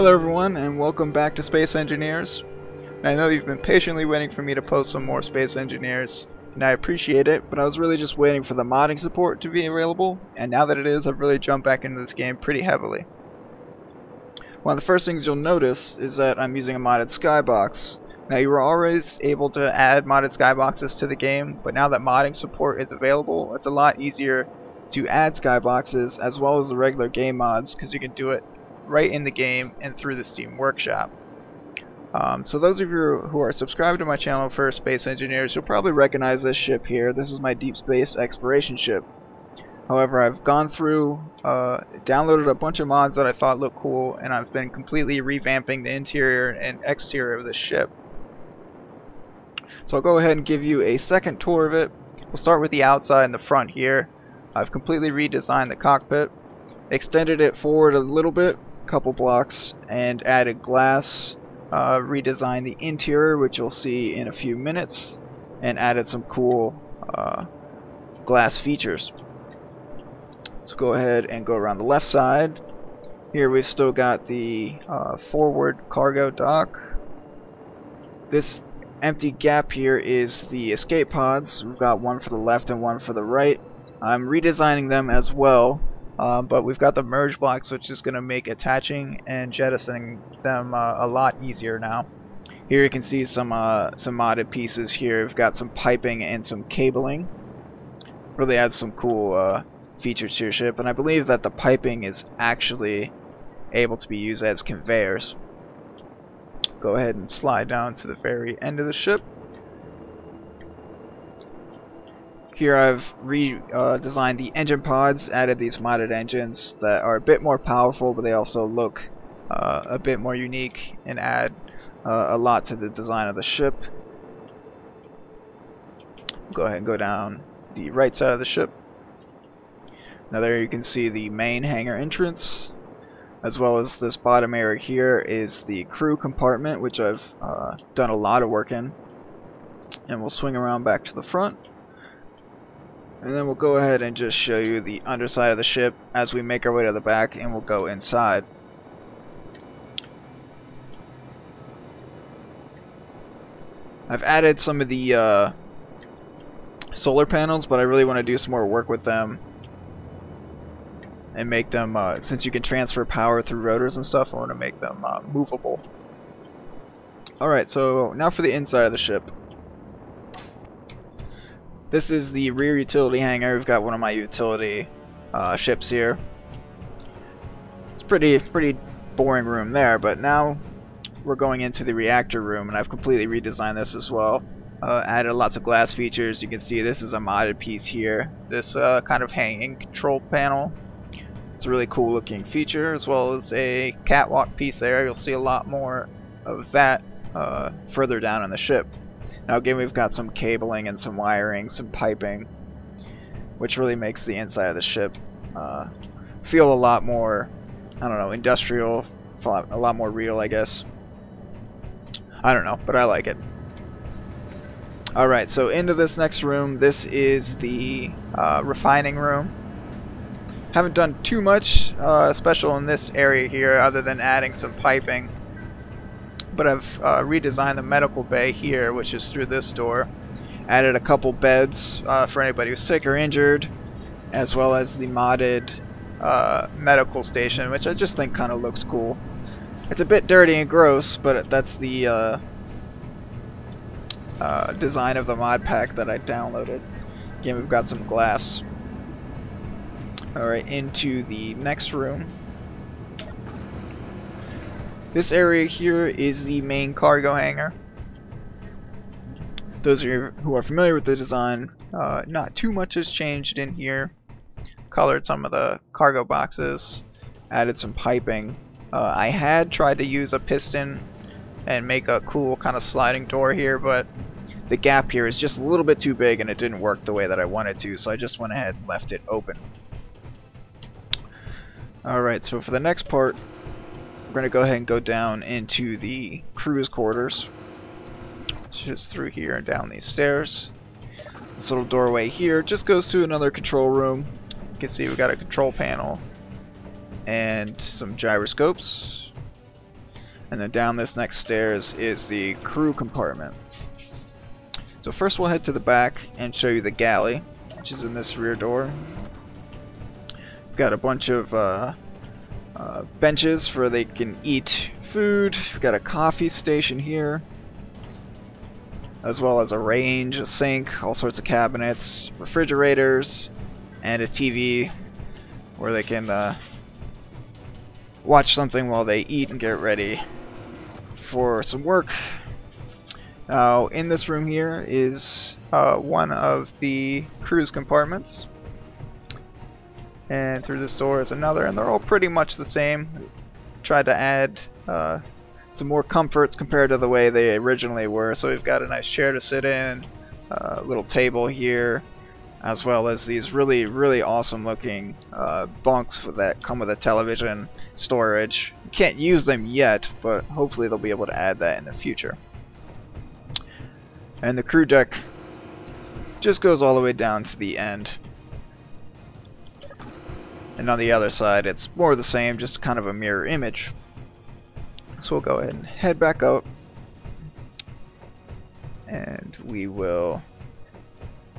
Hello everyone, and welcome back to Space Engineers. And I know you've been patiently waiting for me to post some more Space Engineers, and I appreciate it, but I was really just waiting for the modding support to be available, and now that it is, I've really jumped back into this game pretty heavily. One of the first things you'll notice is that I'm using a modded skybox. Now, you were always able to add modded skyboxes to the game, but now that modding support is available, it's a lot easier to add skyboxes as well as the regular game mods, because you can do it right in the game and through the Steam Workshop. So those of you who are subscribed to my channel for Space Engineers, you'll probably recognize this ship here. This is my deep space exploration ship. However, I've gone through, downloaded a bunch of mods that I thought looked cool, and I've been completely revamping the interior and exterior of this ship. So I'll go ahead and give you a second tour of it. We'll start with the outside and the front here. I've completely redesigned the cockpit, extended it forward a little bit, couple blocks, and added glass, redesigned the interior, which you'll see in a few minutes, and added some cool glass features. So go ahead and go around the left side. Here we've still got the forward cargo dock. This empty gap here is the escape pods. We've got one for the left and one for the right. I'm redesigning them as well. But we've got the merge blocks, which is going to make attaching and jettisoning them a lot easier now. Here you can see some modded pieces here. We've got some piping and some cabling. Really adds some cool features to your ship, and I believe that the piping is actually able to be used as conveyors. Go ahead and slide down to the very end of the ship. Here I've redesigned the engine pods, added these modded engines that are a bit more powerful, but they also look a bit more unique and add a lot to the design of the ship. Go ahead and go down the right side of the ship. Now there you can see the main hangar entrance, as well as this bottom area here is the crew compartment, which I've done a lot of work in. And we'll swing around back to the front. And then we'll go ahead and just show you the underside of the ship as we make our way to the back, and we'll go inside. I've added some of the solar panels, but I really want to do some more work with them and make them, since you can transfer power through rotors and stuff, I want to make them movable. Alright, so now for the inside of the ship. This is the rear utility hangar. We've got one of my utility ships here. It's pretty boring room there, but now we're going into the reactor room, and I've completely redesigned this as well. Added lots of glass features. You can see this is a modded piece here. This kind of hanging control panel. It's a really cool looking feature, as well as a catwalk piece there. You'll see a lot more of that further down in the ship. Now again, we've got some cabling and some wiring, some piping, which really makes the inside of the ship feel a lot more, I don't know, industrial, a lot more real, I guess. I don't know, but I like it. Alright, so into this next room. This is the refining room. Haven't done too much special in this area here other than adding some piping. But I've redesigned the medical bay here, which is through this door. Added a couple beds for anybody who's sick or injured, as well as the modded medical station, which I just think kind of looks cool. It's a bit dirty and gross, but that's the design of the mod pack that I downloaded. Again, we've got some glass. Alright, into the next room. This area here is the main cargo hangar. Those of you who are familiar with the design, not too much has changed in here. Colored some of the cargo boxes, added some piping. I had tried to use a piston and make a cool kind of sliding door here, but the gap here is just a little bit too big and it didn't work the way that I wanted to, so I just went ahead and left it open. Alright, so for the next part, we're going to go ahead and go down into the crew's quarters. It's just through here and down these stairs. This little doorway here just goes to another control room. You can see we've got a control panel and some gyroscopes. And then down this next stairs is the crew compartment. So first we'll head to the back and show you the galley, which is in this rear door. We've got a bunch of benches where they can eat food. We've got a coffee station here, as well as a range, a sink, all sorts of cabinets, refrigerators, and a TV where they can watch something while they eat and get ready for some work. Now, in this room here is one of the crew's compartments, and through this door is another, and they're all pretty much the same. Tried to add some more comforts compared to the way they originally were. So we've got a nice chair to sit in, a little table here, as well as these really awesome looking bunks that come with a television storage. You can't use them yet, but hopefully they'll be able to add that in the future. And the crew deck just goes all the way down to the end. And on the other side it's more of the same, just kind of a mirror image. So we'll go ahead and head back up, and we will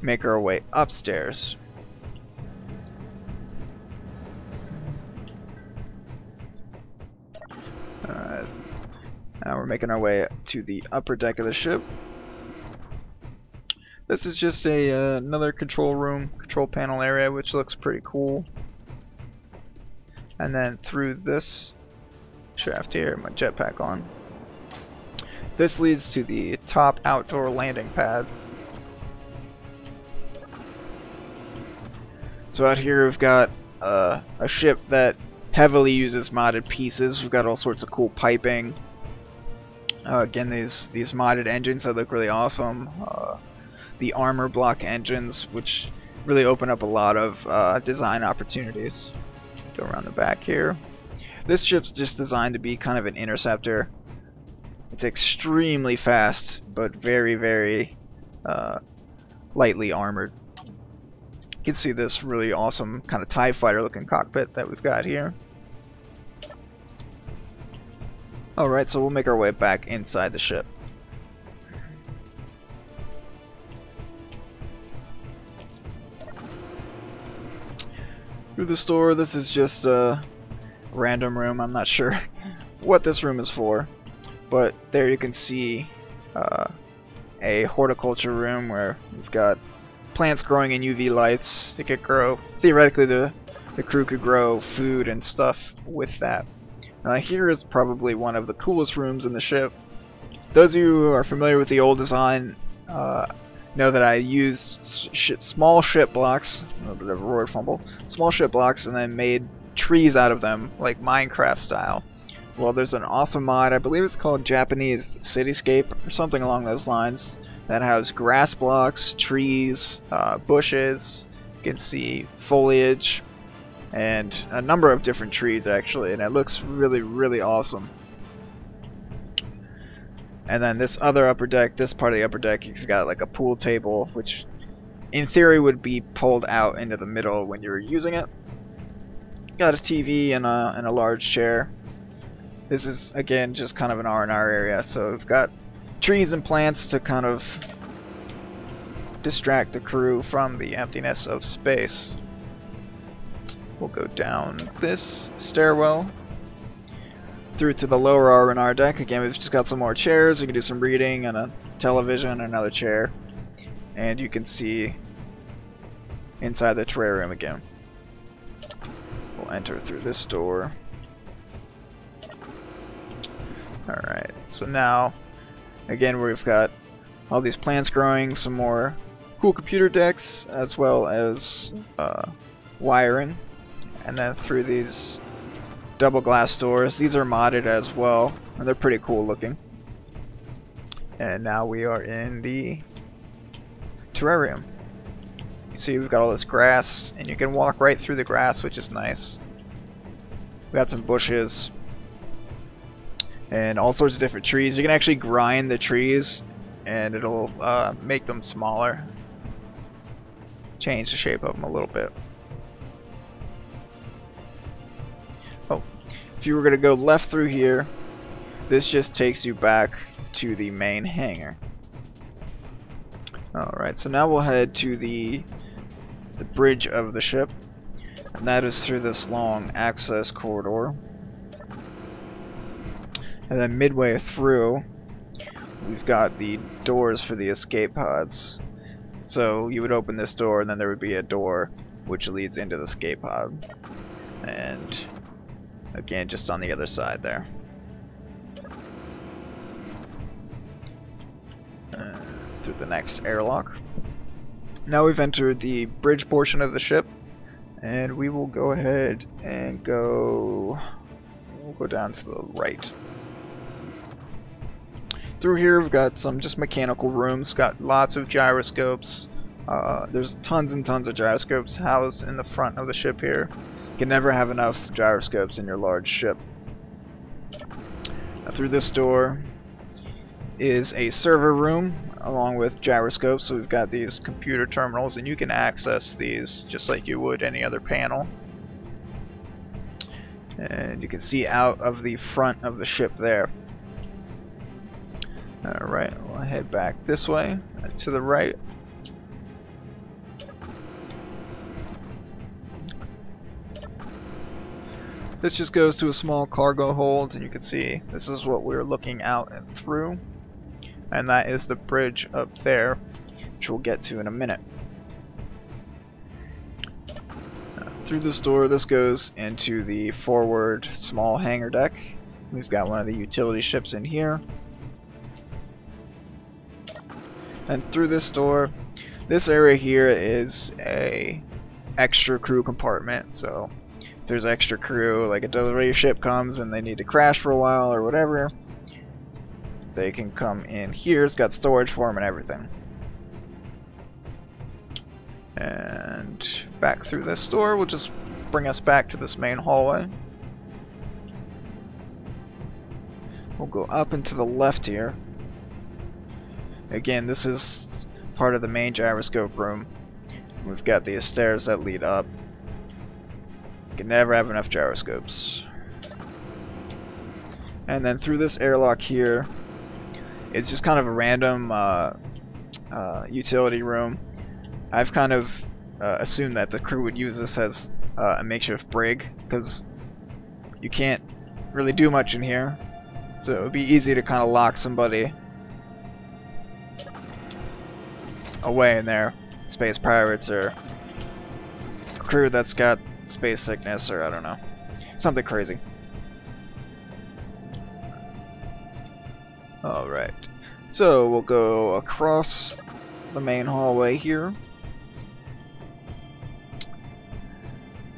make our way upstairs. Alright, now we're making our way to the upper deck of the ship. This is just another control room, control panel area, which looks pretty cool. And then through this shaft here, my jetpack on. This leads to the top outdoor landing pad. So out here we've got a ship that heavily uses modded pieces. We've got all sorts of cool piping. Again, these modded engines that look really awesome. The armor block engines, which really open up a lot of design opportunities. Go around the back here. This ship's just designed to be kind of an interceptor. It's extremely fast, but very lightly armored. You can see this really awesome kind of TIE fighter looking cockpit that we've got here. Alright, so we'll make our way back inside the ship. Through this door, this is just a random room. I'm not sure what this room is for, but there you can see a horticulture room where we've got plants growing in UV lights. They could grow, theoretically the crew could grow food and stuff with that. Here is probably one of the coolest rooms in the ship. Those of you who are familiar with the old design know that I use small ship blocks, a little bit of a word fumble, small ship blocks, and then made trees out of them, like Minecraft style. Well, there's an awesome mod, I believe it's called Japanese Cityscape, or something along those lines, that has grass blocks, trees, bushes, you can see foliage, and a number of different trees actually, and it looks really awesome. And then this other upper deck, this part of the upper deck, you've got like a pool table, which in theory would be pulled out into the middle when you're using it. Got a TV and a large chair. This is again just kind of an R&R area, so we've got trees and plants to kind of distract the crew from the emptiness of space. We'll go down this stairwell through to the lower R&R deck. Again, we've just got some more chairs. You can do some reading, and a television, another chair, and you can see inside the terrarium again. We'll enter through this door. Alright, so now again we've got all these plants growing, some more cool computer decks, as well as wiring, and then through these double glass doors. These are modded as well, and they're pretty cool looking. And now we are in the terrarium. You see we've got all this grass, and you can walk right through the grass, which is nice. We got some bushes and all sorts of different trees. You can actually grind the trees and it'll make them smaller, change the shape of them a little bit. Oh, if you were going to go left through here, This just takes you back to the main hangar. Alright, so now we'll head to the bridge of the ship, and that is through this long access corridor. And then midway through, we've got the doors for the escape pods. So you would open this door, and then there would be a door which leads into the escape pod. And again, just on the other side there. Through the next airlock. Now we've entered the bridge portion of the ship, and we will go ahead and we'll go down to the right. Through here we've got some just mechanical rooms, got lots of gyroscopes. There's tons and tons of gyroscopes housed in the front of the ship here. You can never have enough gyroscopes in your large ship. Now through this door is a server room along with gyroscopes, so we've got these computer terminals, and you can access these just like you would any other panel. And you can see out of the front of the ship there. Alright, we'll head back this way to the right. This just goes to a small cargo hold, and you can see this is what we're looking out and through. And that is the bridge up there, which we'll get to in a minute. Through this door, this goes into the forward small hangar deck. We've got one of the utility ships in here. And through this door, this area here is a extra crew compartment. So if there's extra crew, like a delivery ship comes and they need to crash for a while or whatever, they can come in here. It's got storage for them and everything. And back through this door will just bring us back to this main hallway. We'll go up and to the left here. Again, this is part of the main gyroscope room. We've got the stairs that lead up. You can never have enough gyroscopes. And then through this airlock here, it's just kind of a random utility room. I've kind of assumed that the crew would use this as a makeshift brig, because you can't really do much in here. So it would be easy to kind of lock somebody away in there. Space pirates or crew that's got space sickness, or I don't know, something crazy. Alright, so we'll go across the main hallway here.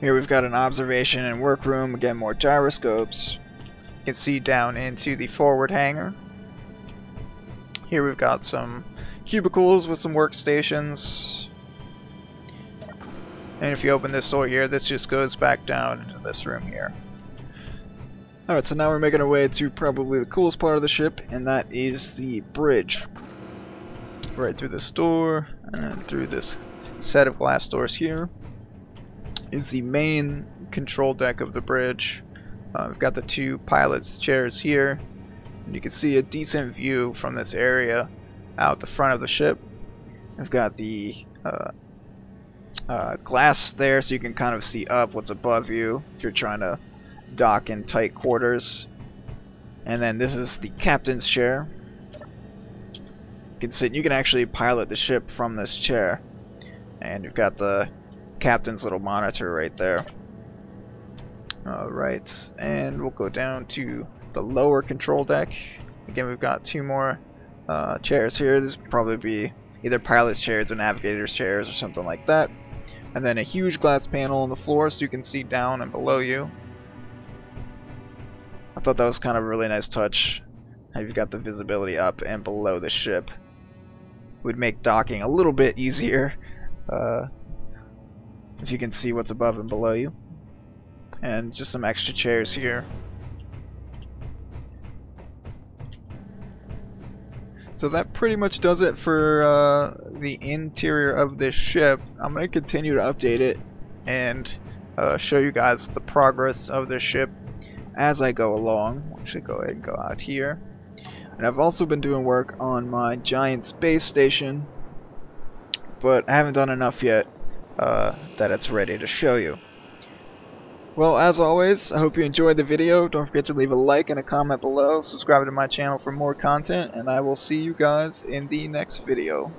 Here we've got an observation and workroom, again more gyroscopes. You can see down into the forward hangar. Here we've got some cubicles with some workstations. And if you open this door here, this just goes back down into this room here. Alright, so now we're making our way to probably the coolest part of the ship, and that is the bridge. Right through this door, and then through this set of glass doors here is the main control deck of the bridge. We've got the two pilots' chairs here, and you can see a decent view from this area out the front of the ship. We've got the glass there, so you can kind of see up what's above you if you're trying to dock in tight quarters. And then this is the captain's chair. You can sit, you can actually pilot the ship from this chair, and you've got the captain's little monitor right there. Alright, and we'll go down to the lower control deck. Again, we've got two more chairs here. This would probably be either pilot's chairs or navigator's chairs or something like that. And then a huge glass panel on the floor so you can see down and below you. I thought that was kind of a really nice touch. How you've got the visibility up and below the ship. Would make docking a little bit easier if you can see what's above and below you. And just some extra chairs here. So that pretty much does it for the interior of this ship. I'm going to continue to update it and show you guys the progress of this ship as I go along. I should go ahead and go out here. And I've also been doing work on my giant space station, but I haven't done enough yet that it's ready to show you. Well, as always, I hope you enjoyed the video. Don't forget to leave a like and a comment below. Subscribe to my channel for more content, and I will see you guys in the next video.